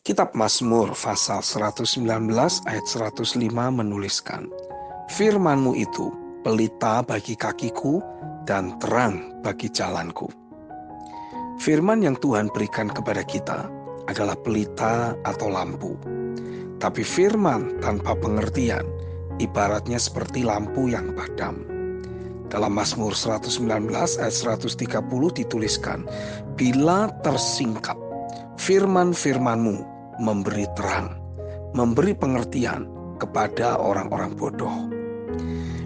Kitab Mazmur pasal 119 ayat 105 menuliskan, "Firman-Mu itu pelita bagi kakiku dan terang bagi jalanku." Firman yang Tuhan berikan kepada kita adalah pelita atau lampu. Tapi firman tanpa pengertian ibaratnya seperti lampu yang padam. Dalam Mazmur 119 ayat 130 dituliskan, "Bila tersingkap, firman-firman-Mu memberi terang, memberi pengertian kepada orang-orang bodoh."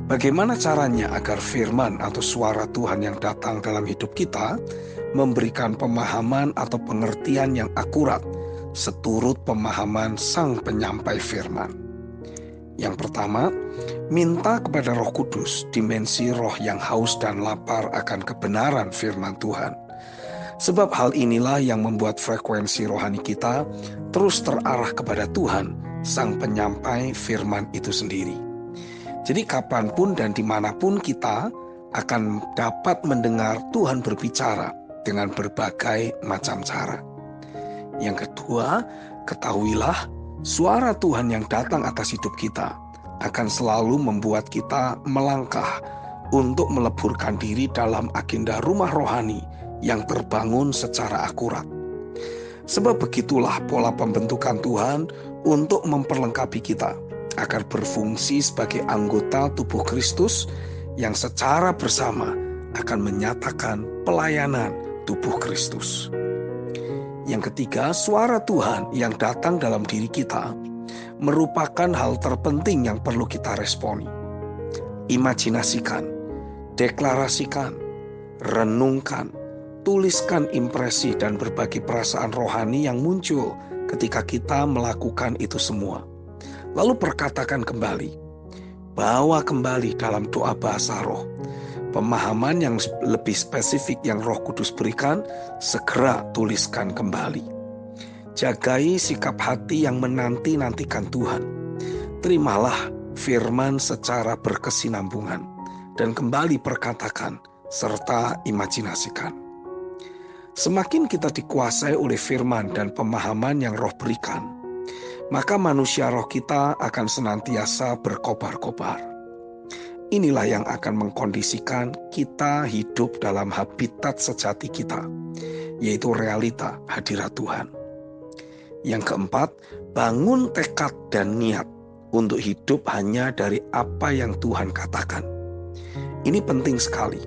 Bagaimana caranya agar firman atau suara Tuhan yang datang dalam hidup kita memberikan pemahaman atau pengertian yang akurat seturut pemahaman sang penyampai firman? Yang pertama, minta kepada Roh Kudus dimensi roh yang haus dan lapar akan kebenaran firman Tuhan. Sebab hal inilah yang membuat frekuensi rohani kita terus terarah kepada Tuhan, sang penyampai firman itu sendiri. Jadi kapanpun dan dimanapun kita akan dapat mendengar Tuhan berbicara dengan berbagai macam cara. Yang kedua, ketahuilah suara Tuhan yang datang atas hidup kita akan selalu membuat kita melangkah untuk meleburkan diri dalam agenda rumah rohani yang terbangun secara akurat. Sebab begitulah pola pembentukan Tuhan untuk memperlengkapi kita agar berfungsi sebagai anggota tubuh Kristus yang secara bersama akan menyatakan pelayanan tubuh Kristus. Yang ketiga, suara Tuhan yang datang dalam diri kita merupakan hal terpenting yang perlu kita responi. Imajinasikan, deklarasikan, renungkan, tuliskan impresi dan berbagai perasaan rohani yang muncul ketika kita melakukan itu semua. Lalu perkatakan kembali, bawa kembali dalam doa bahasa roh. Pemahaman yang lebih spesifik yang Roh Kudus berikan, segera tuliskan kembali. Jagai sikap hati yang menanti-nantikan Tuhan. Terimalah firman secara berkesinambungan dan kembali perkatakan serta imajinasikan. Semakin kita dikuasai oleh firman dan pemahaman yang Roh berikan, maka manusia roh kita akan senantiasa berkobar-kobar. Inilah yang akan mengkondisikan kita hidup dalam habitat sejati kita, yaitu realita hadirat Tuhan. Yang keempat, bangun tekad dan niat untuk hidup hanya dari apa yang Tuhan katakan. Ini penting sekali,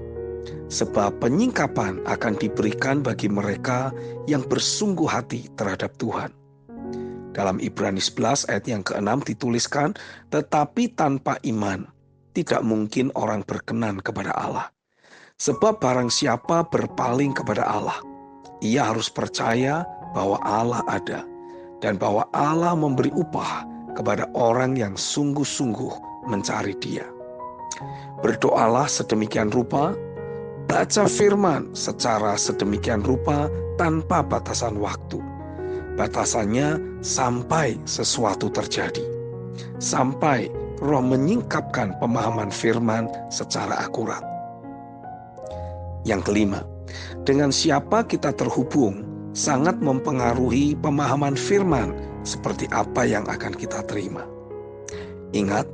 sebab penyingkapan akan diberikan bagi mereka yang bersungguh hati terhadap Tuhan. Dalam Ibrani 11 ayat yang ke-6 dituliskan, "Tetapi tanpa iman tidak mungkin orang berkenan kepada Allah. Sebab barang siapa berpaling kepada Allah, ia harus percaya bahwa Allah ada dan bahwa Allah memberi upah kepada orang yang sungguh-sungguh mencari Dia." Berdoalah sedemikian rupa, baca firman secara sedemikian rupa tanpa batasan waktu. Batasannya sampai sesuatu terjadi, sampai Roh menyingkapkan pemahaman firman secara akurat. Yang kelima, dengan siapa kita terhubung sangat mempengaruhi pemahaman firman seperti apa yang akan kita terima. Ingat,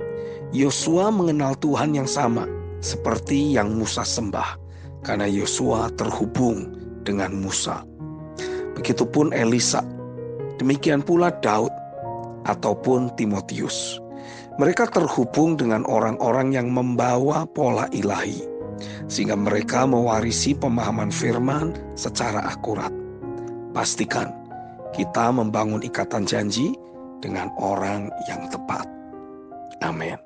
Yosua mengenal Tuhan yang sama seperti yang Musa sembah, karena Yosua terhubung dengan Musa. Begitupun Elisa, demikian pula Daud ataupun Timotius. Mereka terhubung dengan orang-orang yang membawa pola ilahi, sehingga mereka mewarisi pemahaman firman secara akurat. Pastikan kita membangun ikatan janji dengan orang yang tepat. Amin.